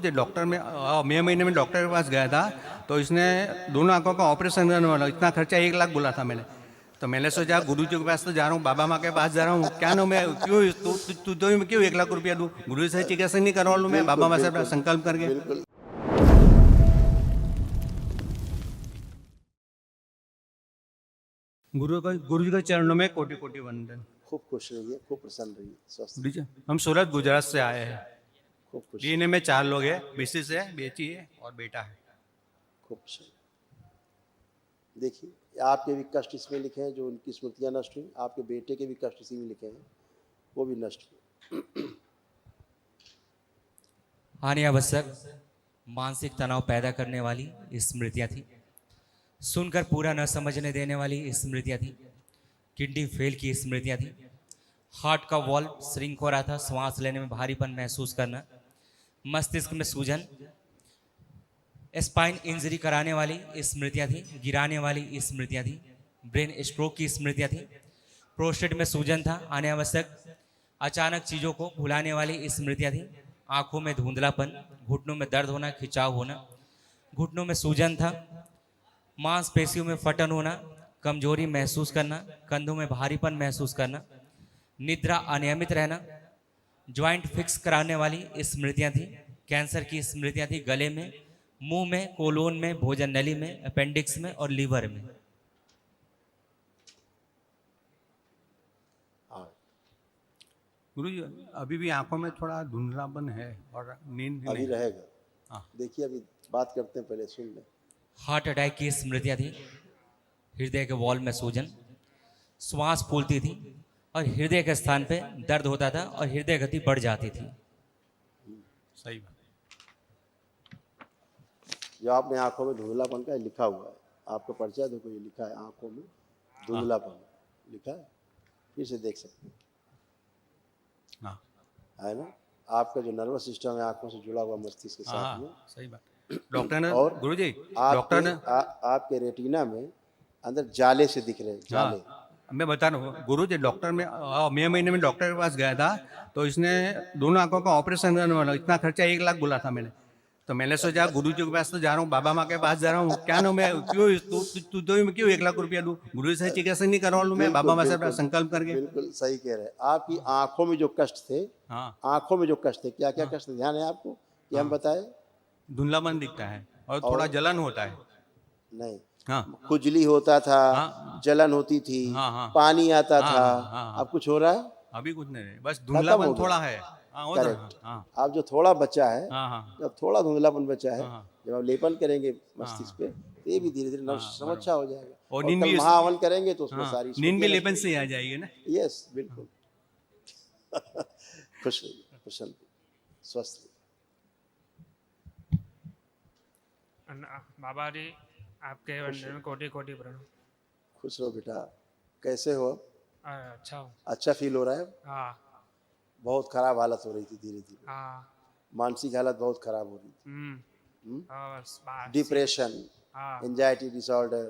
गुरुजी doctor में मई महीने में डॉक्टर के पास गया था, तो इसने दोनों आंखों का ऑपरेशन करने वाला, इतना खर्चा 1 लाख बोला था मैंने। तो मैंने सोचा गुरुजी के पास तो जा रहा हूँ, बाबा माँ के पास जा रहा हूँ, क्या ना मैं क्यों तू क्यों 1 लाख रुपया दूँ, गुरु से चिकित्सा नहीं करवा लूँ मैं, बाबा बिल्कुल माँ से बिल्कुल संकल्प करके। बिल्कुल। गुरु जी के चरणों में कोटि कोटि वंदन। खूब खुश रहिए, खूब प्रसन्न रहिए, स्वस्थ गुरु रहिए, जी, हम सूरत गुजरात से आए हैं। खूब खुश रहिए, डीएनए में 4 लोग हैं, मिसेस है, बेटी है और बेटा है। खूब खुश रहिए। देखिए आपके भी कष्ट इसमें लिखे हैं, जो उनकी स्मृतियाँ नष्ट हुई, आपके बेटे के भी कष्ट इसी में लिखे हैं, वो भी नष्ट हुए। हानियावश्यक मानसिक तनाव पैदा करने वाली स्मृतियाँ थी, सुनकर पूरा न समझने देने वाली स्मृतियाँ थी, किडनी फेल की स्मृतियाँ थी, हार्ट का वॉल्व श्रिंक हो रहा था, सांस लेने में भारीपन महसूस करना, मस्तिष्क में सूजन, स्पाइन इंजरी कराने वाली स्मृतियाँ थी, गिराने वाली स्मृतियाँ थी, ब्रेन स्ट्रोक की स्मृतियाँ थी, प्रोस्टेट में सूजन था, अनावश्यक अचानक चीज़ों को भुलाने वाली स्मृतियाँ थी, आंखों में धुंधलापन, घुटनों में दर्द होना, खिंचाव होना, घुटनों में सूजन था, मांसपेशियों में फटन होना, कमजोरी महसूस करना, कंधों में भारीपन महसूस करना, निद्रा अनियमित रहना, ज्वाइंट फिक्स कराने वाली स्मृतियां थी, कैंसर की स्मृतियां थी गले में, मुंह में, कोलोन में, भोजन नली में, अपेंडिक्स में और लीवर में। हाँ, गुरु जी अभी भी आंखों में थोड़ा धुंधलापन है और नींद अभी नहीं। रहेगा। हाँ। देखिए अभी बात करते हैं, पहले सुन लें। हार्ट अटैक की स्मृतियां थी, हृदय के वॉल में सूजन, श्वास फूलती थी और हृदय के स्थान पे दर्द होता था और हृदय गति बढ़ जाती थी। सही बात। जो आपने आंखों में धुंधलापन का लिखा हुआ है, आपको परिचय देखो, ये लिखा है आंखों में धुंधलापन लिखा है, फिर से देख सकते हैं, हाँ है ना। आपका जो नर्वस सिस्टम है आंखों से जुड़ा हुआ मस्तिष्क के साथ में, सही बात। डॉक्टर ने और गुरु जी डॉक्टर ने आपके रेटिना में अंदर जाले से दिख रहे हैं, जाले। मैं बता रहा हूँ गुरु जी, डॉक्टर में मई महीने में डॉक्टर के पास गया था, तो इसने दोनों आंखों का ऑपरेशन करने वाला, इतना खर्चा 1 लाख बोला था मैंने। तो मैंने सोचा गुरु जी के पास तो जा रहा हूँ, बाबा माँ के पास जा रहा हूँ, क्या ना मैं क्यों 1 लाख रुपया दूँ, गुरु से चिकित्सा नहीं करवा लूँ मैं, बाबा माँ से संकल्प करके। बिल्कुल सही कह रहे हैं। आपकी आंखों में जो कष्ट थे, आंखों में जो कष्ट थे, क्या क्या कष्ट ध्यान है आपको कि हम बताए? धुंधलापन दिखता है और थोड़ा जलन होता है। नहीं, हाँ खुजली होता था, जलन होती थी, पानी आता था। अब कुछ हो रहा है? अभी कुछ नहीं, बस खत्म हो धुंधलापन गया। थोड़ा है। करेक्ट। अब जो थोड़ा बचा है, हाँ जब थोड़ा धुंधलापन बचा है, जब आप लेपन करेंगे मस्तिष्क पे, तो ये भी धीरे धीरे नर्व अच्छा हो जाएगा। और नींद कल भी महावन करेंगे तो उसमें सारी नींद भी लेपन से ही आ जाएगी ना। यस बिल्कुल। खुश रहिए, प्रसन्न रहिए, स्वस्थ रहिए। बाबा जी आपके वंदन में कोटि कोटि प्रणाम। खुश रहो बेटा। कैसे हो अब? अच्छा हो। अच्छा फील हो रहा है? हाँ बहुत खराब हालत हो रही थी धीरे धीरे, हाँ। मानसिक हालत बहुत खराब हो रही थी। बस डिप्रेशन, एंजाइटी डिसऑर्डर,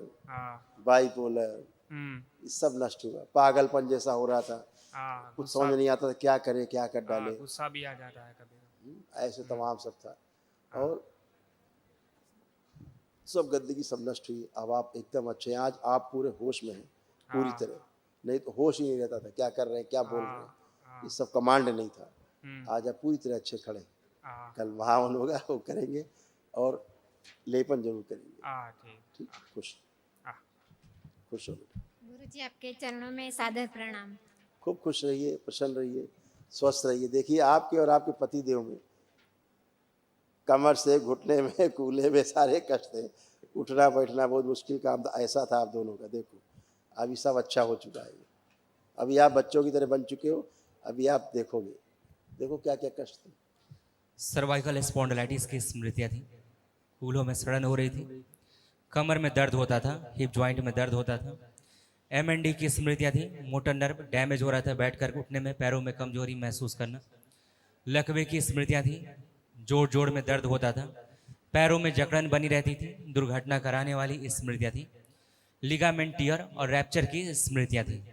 बाइपोलर, ये सब नष्ट हुआ। पागलपन जैसा हो रहा था, कुछ समझ नहीं आता था क्या करे, क्या कर डाले, गुस्सा भी आ जाता है कभी। ऐसे तमाम सब था। और सब गंदगी सब नष्ट हुई। अब आप एकदम अच्छे हैं। आज आप पूरे होश में हैं पूरी तरह, नहीं तो होश ही नहीं रहता था, क्या कर रहे हैं, क्या बोल रहे हैं, ये सब कमांड नहीं था। आज आप पूरी तरह अच्छे खड़े हैं। कल महावन होगा, वो करेंगे और लेपन जरूर करेंगे। ठीक, खुश खुश हो बेटा। गुरु जी आपके चरणों में सादर प्रणाम। खूब खुश रहिए, प्रसन्न रहिए, स्वस्थ रहिए। देखिए आपके और आपके पति देव में कमर से घुटने में कूल्हे में सारे कष्ट थे, उठना बैठना बहुत मुश्किल काम था। ऐसा था आप दोनों का। देखो अभी सब अच्छा हो चुका है। अभी आप बच्चों की तरह बन चुके हो। अभी आप देखोगे, देखो क्या क्या कष्ट थे। सर्वाइकल स्पॉन्डिलाइटिस की स्मृतियाँ थी, कूल्हों में सड़न हो रही थी, कमर में दर्द होता था, हिप जॉइंट में दर्द होता था, MND की स्मृतियाँ थी, मोटर नर्व डैमेज हो रहा था, बैठकर उठने में पैरों में कमजोरी महसूस करना, लकवे की स्मृतियाँ थी, जोड़ जोड़ में दर्द होता था, पैरों में जकड़न बनी रहती थी, दुर्घटना कराने वाली स्मृतियाँ थी, लिगामेंट टियर और रैप्चर की स्मृतियाँ थी।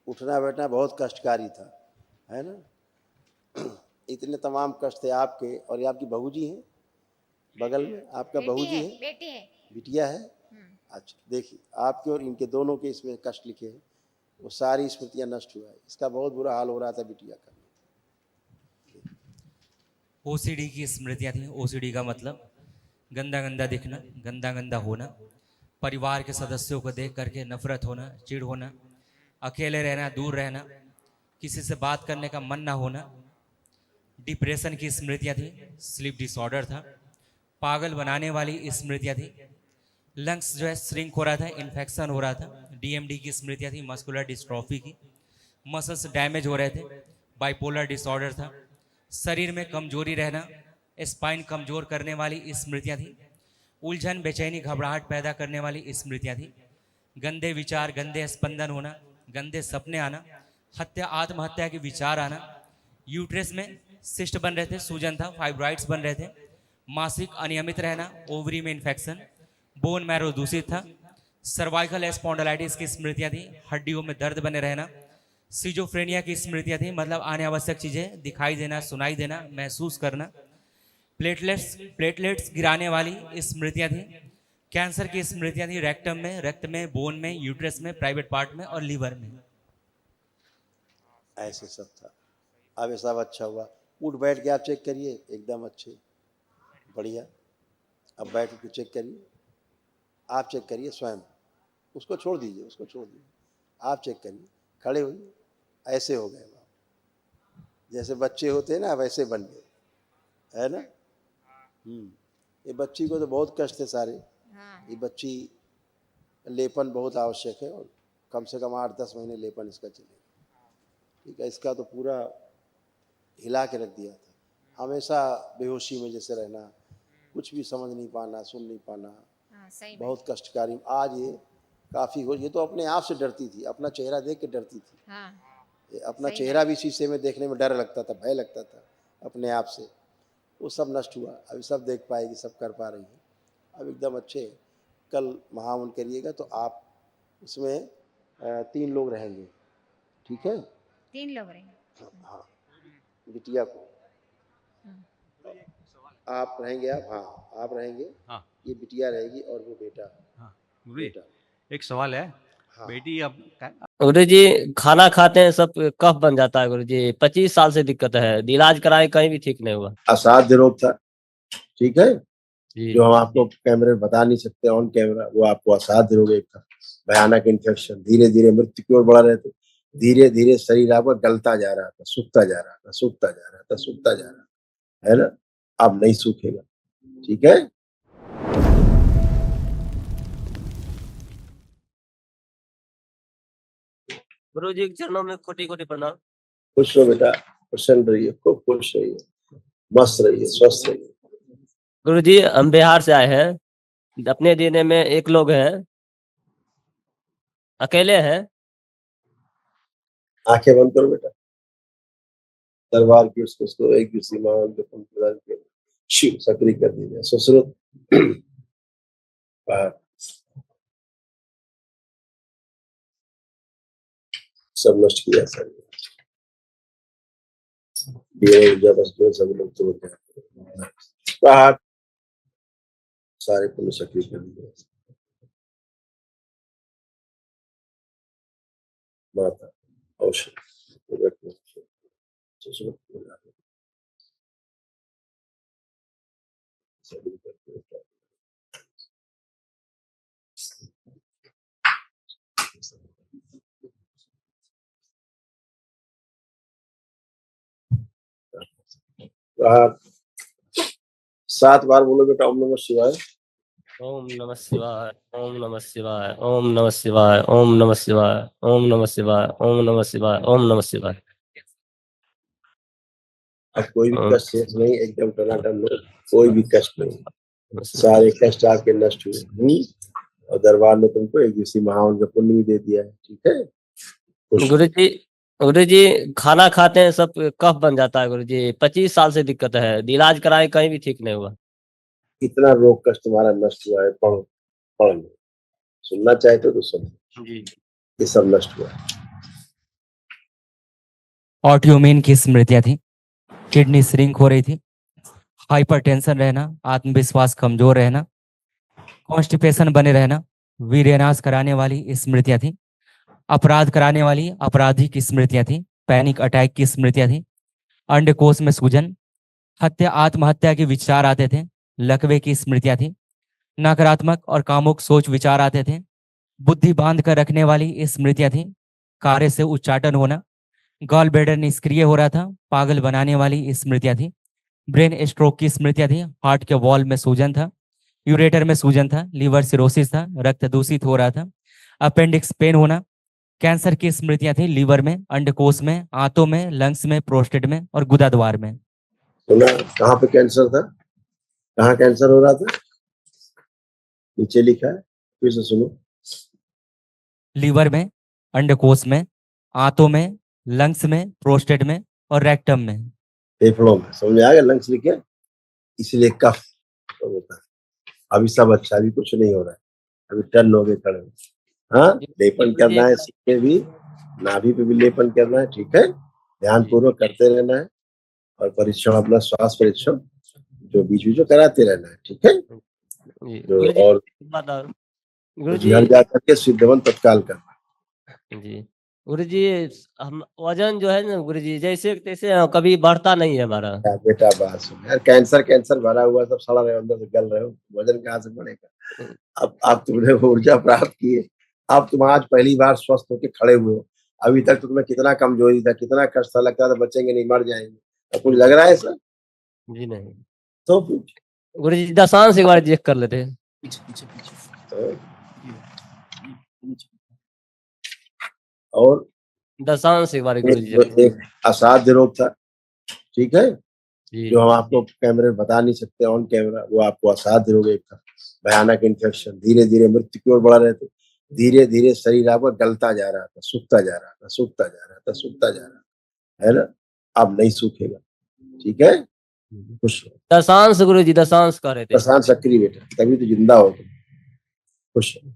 उठना बैठना बहुत कष्टकारी था, है ना। इतने तमाम कष्ट थे आपके, और ये आपकी बहू जी हैं बगल में, आपका बहू जी है, बेटी है। बिटिया है। अच्छा देखिए, आपके और इनके दोनों के इसमें कष्ट लिखे हैं, वो सारी स्मृतियाँ नष्ट हुआ है। इसका बहुत बुरा हाल हो रहा था बिटिया का। ओसीडी की स्मृतियाँ थी। ओसीडी का मतलब गंदा गंदा दिखना, गंदा गंदा होना, परिवार के सदस्यों को देख करके नफरत होना, चिढ़ होना, अकेले रहना, दूर रहना, किसी से बात करने का मन ना होना। डिप्रेशन की स्मृतियाँ थी। स्लीप डिसऑर्डर था। पागल बनाने वाली स्मृतियाँ थी। लंग्स जो है श्रिंक हो रहा था, इन्फेक्शन हो रहा था। डीएमडी की स्मृतियाँ थी, मस्कुलर डिस्ट्रॉफी की। मसल्स डैमेज हो रहे थे। बाइपोलर डिसऑर्डर था। शरीर में कमजोरी रहना, स्पाइन कमजोर करने वाली स्मृतियाँ थी। उलझन, बेचैनी, घबराहट पैदा करने वाली स्मृतियाँ थी। गंदे विचार, गंदे स्पंदन होना, गंदे सपने आना, हत्या, आत्महत्या के विचार आना। यूट्रस में सिस्ट बन रहे थे, सूजन था, फाइब्रॉइड्स बन रहे थे। मासिक अनियमित रहना, ओवरी में इन्फेक्शन, बोन मैरो दूषित था। सर्वाइकल स्पॉन्डिलाइटिस की स्मृतियाँ थी। हड्डियों में दर्द बने रहना। सिजोफ्रेनिया की स्मृतियाँ थी, मतलब अनावश्यक चीज़ें दिखाई देना, सुनाई देना, महसूस करना। प्लेटलेट्स गिराने वाली स्मृतियाँ थी। कैंसर की स्मृतियाँ थी, रेक्टम में, रक्त में, बोन में, यूट्रस में, प्राइवेट पार्ट में और लीवर में। ऐसे सब था। अब ये सब अच्छा हुआ। उठ बैठ के आप चेक करिए, एकदम अच्छे, बढ़िया। अब बैठ के चेक करिए, आप चेक करिए स्वयं, उसको छोड़ दीजिए, उसको छोड़ दीजिए, आप चेक करिए, खड़े होइए, ऐसे हो गए आप, जैसे बच्चे होते हैं ना वैसे बन गए, है ना। ये बच्ची को तो बहुत कष्ट थे सारे। ये बच्ची, लेपन बहुत आवश्यक है, और कम से कम 8-10 महीने लेपन इसका चलेगा, ठीक है। इसका तो पूरा हिला के रख दिया था, हमेशा बेहोशी में जैसे रहना, कुछ भी समझ नहीं पाना, सुन नहीं पाना, बहुत कष्टकारी। आज ये काफ़ी हो, ये तो अपने आप से डरती थी, अपना चेहरा देख के डरती थी। ये अपना चेहरा भी शीशे में देखने में डर लगता था, भय लगता था अपने आप से। वो सब नष्ट हुआ, अभी सब देख पाएगी, सब कर पा रही है, अब एकदम अच्छे। कल महावन करिएगा तो आप उसमें 3 लोग रहेंगे, ठीक है। 3 लोग रहेंगे। हाँ, बिटिया को आप रहेंगे, आप, हाँ आप रहेंगे, हाँ। ये बिटिया रहेगी और वो बेटा। हाँ गुरुजी, बेटा, एक सवाल है। हाँ। बेटी अब गुरु जी खाना खाते हैं सब कफ बन जाता है गुरु जी, 25 साल से दिक्कत है, इलाज कराए कहीं भी ठीक नहीं हुआ। असाध्य रोग था, ठीक है, जी जो हम आपको कैमरे में बता नहीं सकते ऑन कैमरा, वो आपको असाध्य रोग एक था, भयानक इन्फेक्शन, धीरे धीरे मृत्यु की ओर बढ़ा रहे थे। धीरे धीरे शरीर आपका गलता जा रहा था, सूखता जा रहा था, सूखता जा रहा था, सूखता जा रहा है ना। अब नहीं सूखेगा, ठीक है। गुरु जी के चरणों में कोटि कोटि प्रणाम। खुश रहो बेटा, प्रसन्न रहिए, खूब खुश रहिए, मस्त रहिए, स्वस्थ रहिए। गुरु जी हम बिहार से आए हैं, अपने देने में एक लोग हैं, अकेले हैं। आंखें बंद करो बेटा, दरबार की उसको एक दूसरी माँ के पंख प्रदान किया, शिव सक्रिय कर दीजिए, सुश्रुत बाहर, सब नष्ट किया सर, ऊर्जा बस जो सब लोग तो बाहर, सारे पुण्य सक्रिय कर दीजिए। माता औषध बाहर, 7 बार बोलो बेटा ओम नमः शिवाय। ओम नमः शिवाय, ओम नमः शिवाय, ओम नमः शिवाय, ओम नमः शिवाय, ओम नमः शिवाय, ओम नमः शिवाय, ओम नमः शिवाय। अब कोई भी कष्ट शेष नहीं, एकदम टनाटन लो, कोई भी कष्ट नहीं, सारे कष्ट आपके नष्ट हुए। और दरबार में तुमको एक दूसरी महावन का पुण्य भी दे दिया है, ठीक है। गुरु जी खाना खाते हैं सब कफ बन जाता है गुरु जी, 25 साल से दिक्कत है, इलाज कराए कहीं भी ठीक नहीं हुआ। कितना रोग कष्ट तुम्हारा नष्ट हुआ है, पढ़ो पढ़ लो, सुनना चाहते तो सुनो जी, ये सब नष्ट हुआ। ऑटोइम्यून की स्मृतियाँ थी। किडनी श्रिंक हो रही थी, हाइपरटेंशन रहना, आत्मविश्वास कमजोर रहना, कॉन्स्टिपेशन बने रहना, वीर्यनाश कराने वाली स्मृतियां थी, अपराध कराने वाली आपराधिक स्मृतियां थी, पैनिक अटैक की स्मृतियां थी, अंडकोश में सूजन, हत्या आत्महत्या के विचार आते थे, लकवे की स्मृतियां थी, नकारात्मक और कामुक सोच विचार आते थे, बुद्धि बांध कर रखने वाली स्मृतियां थी, कार्य से उच्चाटन होना, गॉल ब्लैडर निष्क्रिय हो रहा था, पागल बनाने वाली स्मृतियां थी, ब्रेन स्ट्रोक की स्मृतियां थी, हार्ट के वॉल में सूजन था, यूरेटर में सूजन था, लीवर सिरोसिस था, रक्त दूषित हो रहा था, अपेंडिक्स पेन होना, कैंसर की स्मृतियां थी लीवर में, अंडकोश में, आंतों में, लंग्स में, प्रोस्टेट में और गुदाद्वार में। सुना कहाँ पे कैंसर था, कहाँ कैंसर हो रहा था, नीचे लिखा है, फिर से सुनो। लीवर में, अंडकोश में, आंतों में, लंग्स में, प्रोस्टेट में और रेक्टम में। फेफड़ों में, समझ में आ गया, लंग्स लिखे, इसलिए कफ तो होता है। अभी सब अच्छा, अभी कुछ नहीं हो रहा है, अभी टर्न हो गए खड़े। हाँ, लेपन करना है, सीखे भी, नाभि पे भी लेपन करना है, ठीक है, ध्यान पूर्वक करते रहना है, और परीक्षण अपना श्वास परीक्षण जो बीच बीच में कराते रहना है, ठीक है। जी जो गुरु जी, और एक बात और गुरु जी। घर जा करके सिद्धवन तत्काल करना। जी गुरु जी, हम वजन जो है ना गुरु जी, जैसे तैसे कभी बढ़ता नहीं है हमारा। क्या बेटा बात सुन यार, कैंसर कैंसर भरा हुआ, सब सड़ा रहे हो, अंदर से गल रहे हो, वजन कहाँ से बढ़ेगा। अब तुमने वो ऊर्जा प्राप्त की है, अब तुम आज पहली बार स्वस्थ होकर खड़े हुए हो, अभी तक तो तुम्हें कितना कमजोरी था, कितना कष्ट था, लगता था बचेंगे नहीं, मर जाएंगे, अब कुछ लग रहा है सर? जी नहीं तो कुछ गुरु जी, दशांश एक बार चेक कर लेते हैं। और दशांश एक बार गुरु जी एक, एक असाध्य रोग था, ठीक है, जी। जो हम आपको कैमरे में बता नहीं सकते ऑन कैमरा, वो आपको असाध्य रोग एक था, भयानक इन्फेक्शन, धीरे धीरे मृत्यु की ओर बढ़ा रहे थे, धीरे धीरे शरीर आपका गलता जा रहा था, सूखता जा रहा था, सूखता जा रहा था, सूखता जा रहा था, है ना, अब नहीं सूखेगा, ठीक है, खुश रहो। दशांश गुरु जी, दशांश कह रहे थे। प्रशांत सक्रिय बेटा, तभी तो जिंदा हो तुम, खुश रहो।